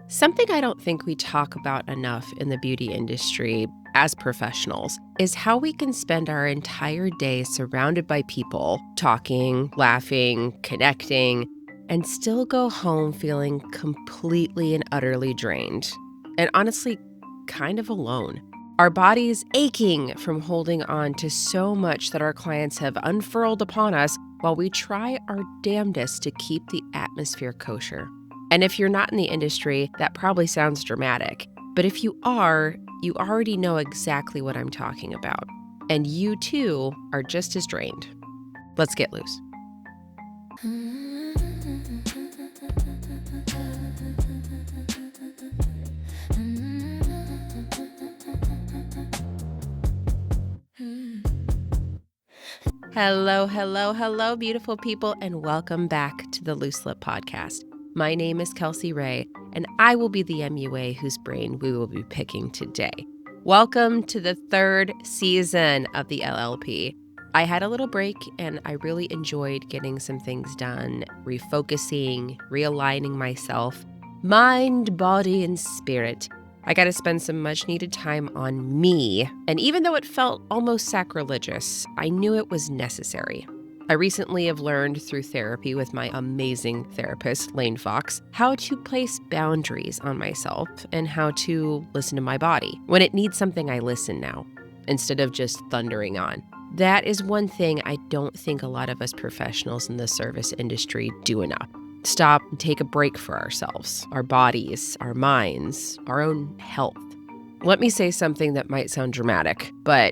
Something I don't think we talk about enough in the beauty industry as professionals is how we can spend our entire day surrounded by people, talking, laughing, connecting, and still go home feeling completely and utterly drained. And honestly, kind of alone. Our bodies aching from holding on to so much that our clients have unfurled upon us while we try our damnedest to keep the atmosphere kosher. And if you're not in the industry, that probably sounds dramatic. But if you are, you already know exactly what I'm talking about. And you too are just as drained. Let's get loose. Hello, beautiful people, and welcome back to the Loose Lip Podcast. My name is Kelsey Ray, and I will be the MUA whose brain we will be picking today. Welcome to the third season of the LLP. I had a little break, and I really enjoyed getting some things done, refocusing, realigning myself, mind, body, and spirit. I got to spend some much-needed time on me, and even though it felt almost sacrilegious, I knew it was necessary. I recently have learned through therapy with my amazing therapist, Lane Fox, how to place boundaries on myself and how to listen to my body. When it needs something, I listen now, instead of just thundering on. That is one thing I don't think a lot of us professionals in the service industry do enough. Stop and take a break for ourselves, our bodies, our minds, our own health. Let me say something that might sound dramatic, but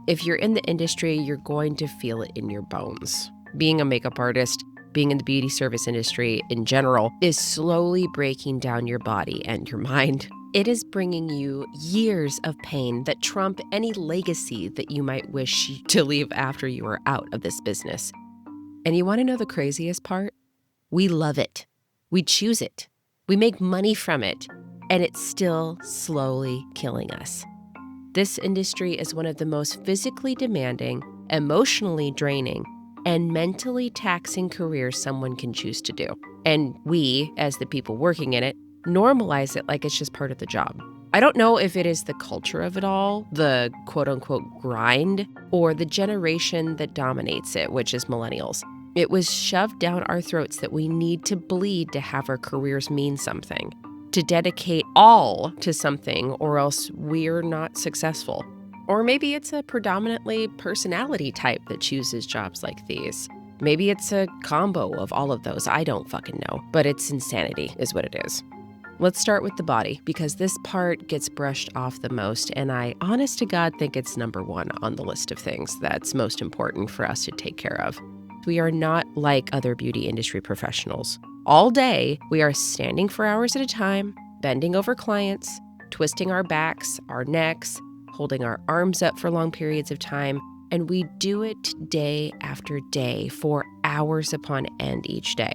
if you're in the industry, you're going to feel it in your bones. Being a makeup artist, being in the beauty service industry in general, is slowly breaking down your body and your mind. It is bringing you years of pain that trump any legacy that you might wish to leave after you are out of this business. And you want to know the craziest part? We love it. We choose it. We make money from it, and it's still slowly killing us. This industry is one of the most physically demanding, emotionally draining, and mentally taxing careers someone can choose to do. And we, as the people working in it, normalize it like it's just part of the job. I don't know if it is the culture of it all, the quote-unquote grind, or the generation that dominates it, which is millennials. It was shoved down our throats that we need to bleed to have our careers mean something, to dedicate all to something, or else we're not successful. Or maybe it's a predominantly personality type that chooses jobs like these. Maybe it's a combo of all of those. I don't fucking know, but it's insanity is what it is. Let's start with the body, because this part gets brushed off the most, and I, honest to God, think it's number one on the list of things that's most important for us to take care of. We are not like other beauty industry professionals. All day, we are standing for hours at a time, bending over clients, twisting our backs, our necks, holding our arms up for long periods of time, and we do it day after day for hours upon end each day.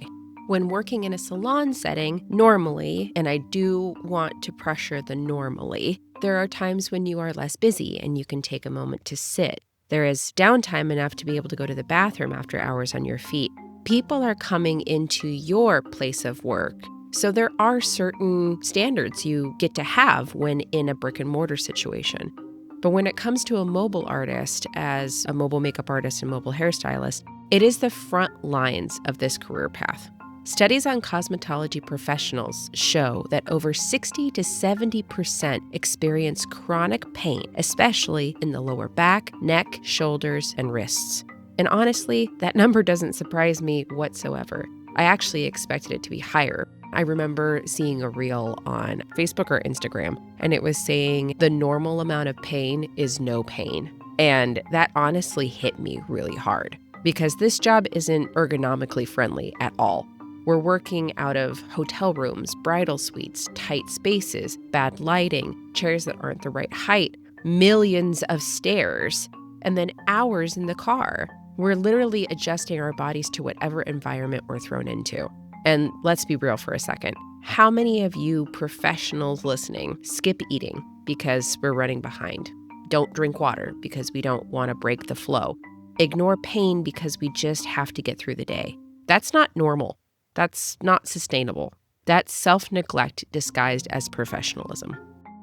When working in a salon setting, normally, and I do want to pressure the normally, there are times when you are less busy and you can take a moment to sit. There is downtime enough to be able to go to the bathroom after hours on your feet. People are coming into your place of work, so there are certain standards you get to have when in a brick and mortar situation. But when it comes to a mobile artist, as a mobile makeup artist and mobile hairstylist, it is the front lines of this career path. Studies on cosmetology professionals show that over 60 to 70% experience chronic pain, especially in the lower back, neck, shoulders, and wrists. And honestly, that number doesn't surprise me whatsoever. I actually expected it to be higher. I remember seeing a reel on Facebook or Instagram, and it was saying the normal amount of pain is no pain. And that honestly hit me really hard, because this job isn't ergonomically friendly at all. We're working out of hotel rooms, bridal suites, tight spaces, bad lighting, chairs that aren't the right height, millions of stairs, and then hours in the car. We're literally adjusting our bodies to whatever environment we're thrown into. And let's be real for a second. How many of you professionals listening skip eating because we're running behind? Don't drink water because we don't want to break the flow. Ignore pain because we just have to get through the day. That's not normal. That's not sustainable. That's self-neglect disguised as professionalism.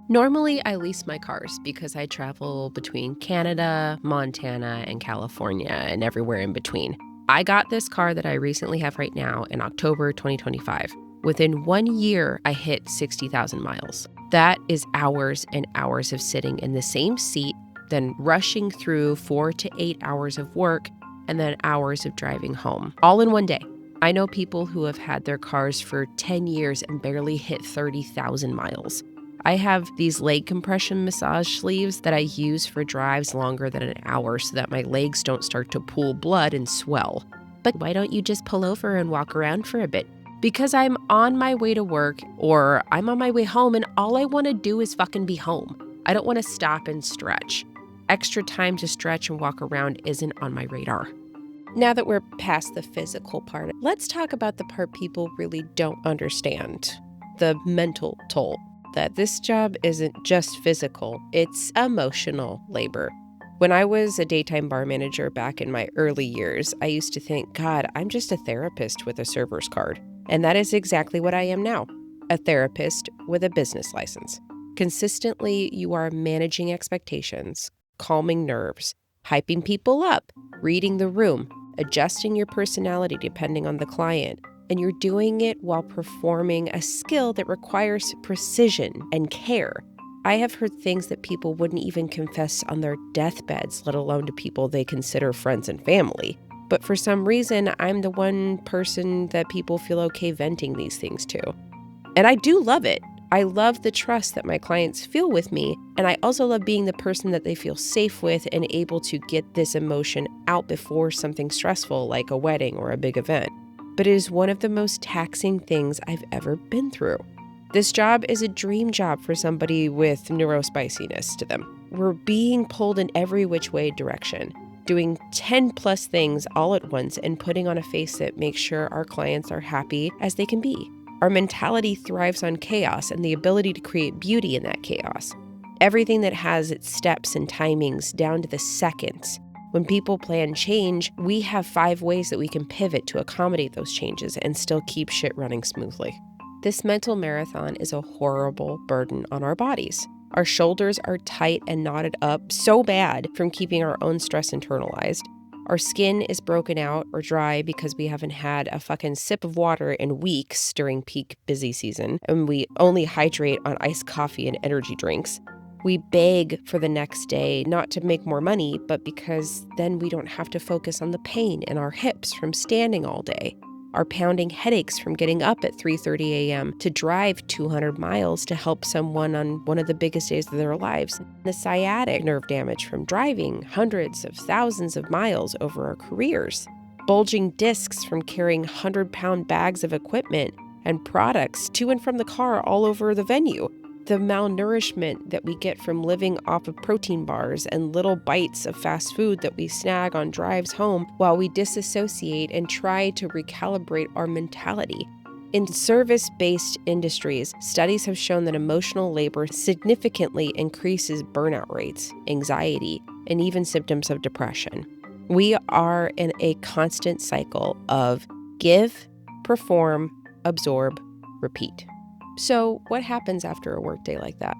Normally, I lease my cars because I travel between Canada, Montana, and California, and everywhere in between. I got this car that I recently have right now in October 2025. Within 1 year, I hit 60,000 miles. That is hours and hours of sitting in the same seat, then rushing through 4 to 8 hours of work, and then hours of driving home, all in one day. I know people who have had their cars for 10 years and barely hit 30,000 miles. I have these leg compression massage sleeves that I use for drives longer than an hour so that my legs don't start to pool blood and swell. But why don't you just pull over and walk around for a bit? Because I'm on my way to work or I'm on my way home and all I want to do is fucking be home. I don't want to stop and stretch. Extra time to stretch and walk around isn't on my radar. Now that we're past the physical part, let's talk about the part people really don't understand, the mental toll. That this job isn't just physical, it's emotional labor. When I was a daytime bar manager back in my early years, I used to think, God, I'm just a therapist with a server's card. And that is exactly what I am now, a therapist with a business license. Consistently, you are managing expectations, calming nerves, hyping people up, reading the room, adjusting your personality depending on the client, and you're doing it while performing a skill that requires precision and care. I have heard things that people wouldn't even confess on their deathbeds, let alone to people they consider friends and family. But for some reason, I'm the one person that people feel okay venting these things to. And I do love it. I love the trust that my clients feel with me, and I also love being the person that they feel safe with and able to get this emotion out before something stressful like a wedding or a big event. But it is one of the most taxing things I've ever been through. This job is a dream job for somebody with neurospiciness to them. We're being pulled in every which way direction, doing 10 plus things all at once and putting on a face that makes sure our clients are happy as they can be. Our mentality thrives on chaos and the ability to create beauty in that chaos. Everything that has its steps and timings down to the seconds. When people plan change, we have 5 ways that we can pivot to accommodate those changes and still keep shit running smoothly. This mental marathon is a horrible burden on our bodies. Our shoulders are tight and knotted up so bad from keeping our own stress internalized. Our skin is broken out or dry because we haven't had a fucking sip of water in weeks during peak busy season, and we only hydrate on iced coffee and energy drinks. We beg for the next day, not to make more money, but because then we don't have to focus on the pain in our hips from standing all day, our pounding headaches from getting up at 3:30 a.m. to drive 200 miles to help someone on one of the biggest days of their lives, the sciatic nerve damage from driving hundreds of thousands of miles over our careers, bulging discs from carrying 100-pound bags of equipment and products to and from the car all over the venue, the malnourishment that we get from living off of protein bars and little bites of fast food that we snag on drives home while we disassociate and try to recalibrate our mentality. In service-based industries, studies have shown that emotional labor significantly increases burnout rates, anxiety, and even symptoms of depression. We are in a constant cycle of give, perform, absorb, repeat. So what happens after a workday like that?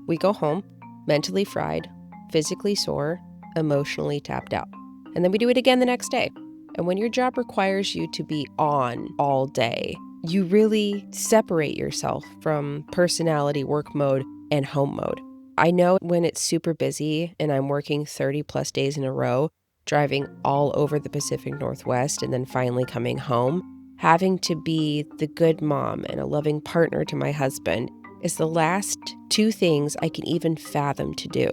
We go home, mentally fried, physically sore, emotionally tapped out. And then we do it again the next day. And when your job requires you to be on all day, you really separate yourself from personality, work mode, and home mode. I know when it's super busy and I'm working 30 plus days in a row, driving all over the Pacific Northwest and then finally coming home, having to be the good mom and a loving partner to my husband is the last 2 things I can even fathom to do.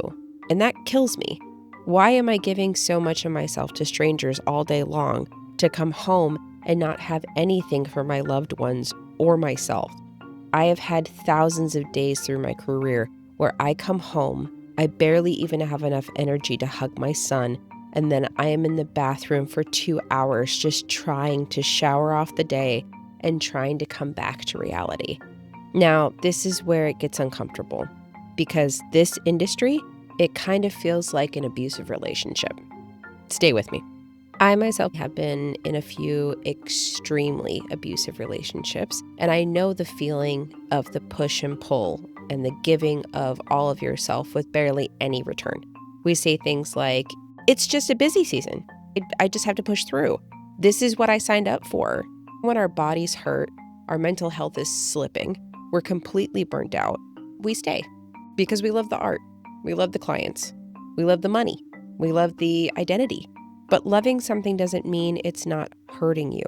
And that kills me. Why am I giving so much of myself to strangers all day long to come home and not have anything for my loved ones or myself? I have had thousands of days through my career where I come home, I barely even have enough energy to hug my son, and then I am in the bathroom for 2 hours just trying to shower off the day and trying to come back to reality. Now, this is where it gets uncomfortable because this industry, it kind of feels like an abusive relationship. Stay with me. I myself have been in a few extremely abusive relationships, and I know the feeling of the push and pull and the giving of all of yourself with barely any return. We say things like, it's just a busy season. I just have to push through. This is what I signed up for. When our bodies hurt, our mental health is slipping, we're completely burnt out, we stay because we love the art, we love the clients, we love the money, we love the identity. But loving something doesn't mean it's not hurting you.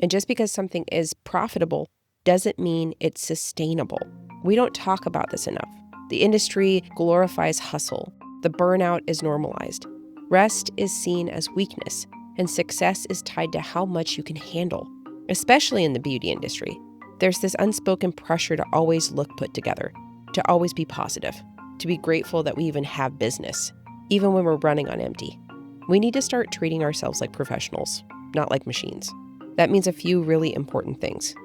And just because something is profitable doesn't mean it's sustainable. We don't talk about this enough. The industry glorifies hustle. The burnout is normalized. Rest is seen as weakness, and success is tied to how much you can handle, especially in the beauty industry. There's this unspoken pressure to always look put together, to always be positive, to be grateful that we even have business, even when we're running on empty. We need to start treating ourselves like professionals, not like machines. That means a few really important things.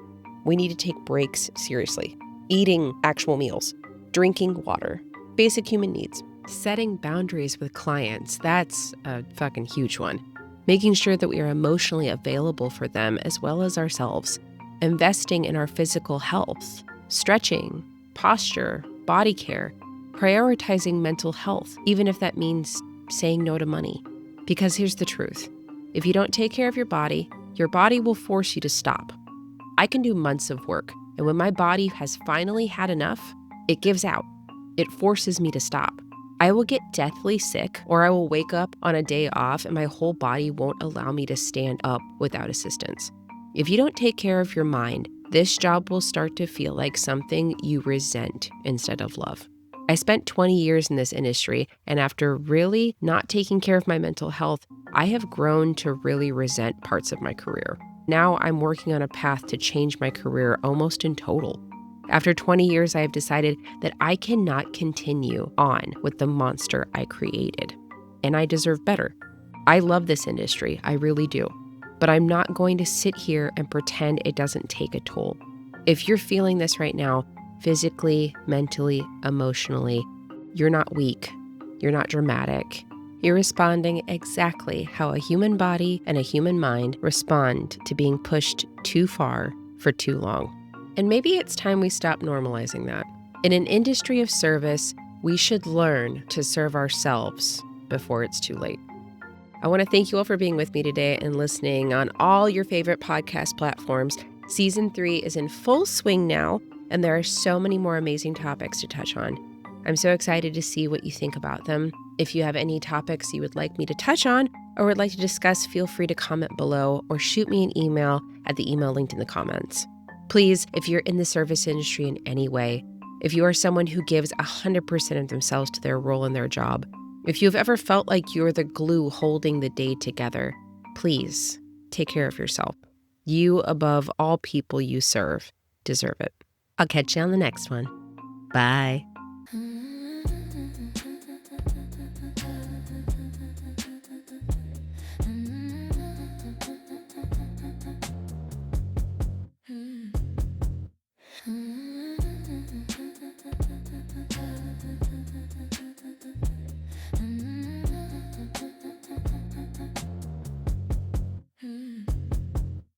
We need to take breaks seriously, eating actual meals, drinking water, basic human needs. Setting boundaries with clients, that's a fucking huge one. Making sure that we are emotionally available for them as well as ourselves. Investing in our physical health, stretching, posture, body care, prioritizing mental health, even if that means saying no to money. Because here's the truth. If you don't take care of your body will force you to stop. I can do months of work, and when my body has finally had enough, it gives out. It forces me to stop. I will get deathly sick, or I will wake up on a day off and my whole body won't allow me to stand up without assistance. If you don't take care of your mind, this job will start to feel like something you resent instead of love. I spent 20 years in this industry, and after really not taking care of my mental health, I have grown to really resent parts of my career. Now I'm working on a path to change my career almost in total. After 20 years, I have decided that I cannot continue on with the monster I created, and I deserve better. I love this industry, I really do, but I'm not going to sit here and pretend it doesn't take a toll. If you're feeling this right now, physically, mentally, emotionally, you're not weak, you're not dramatic. You're responding exactly how a human body and a human mind respond to being pushed too far for too long. And maybe it's time we stop normalizing that. In an industry of service, we should learn to serve ourselves before it's too late. I want to thank you all for being with me today and listening on all your favorite podcast platforms. Season 3 is in full swing now, and there are so many more amazing topics to touch on. I'm so excited to see what you think about them. If you have any topics you would like me to touch on or would like to discuss, feel free to comment below or shoot me an email at the email linked in the comments. Please, if you're in the service industry in any way, if you are someone who gives 100% of themselves to their role in their job, if you've ever felt like you're the glue holding the day together, please take care of yourself. You, above all people you serve, deserve it. I'll catch you on the next one. Bye.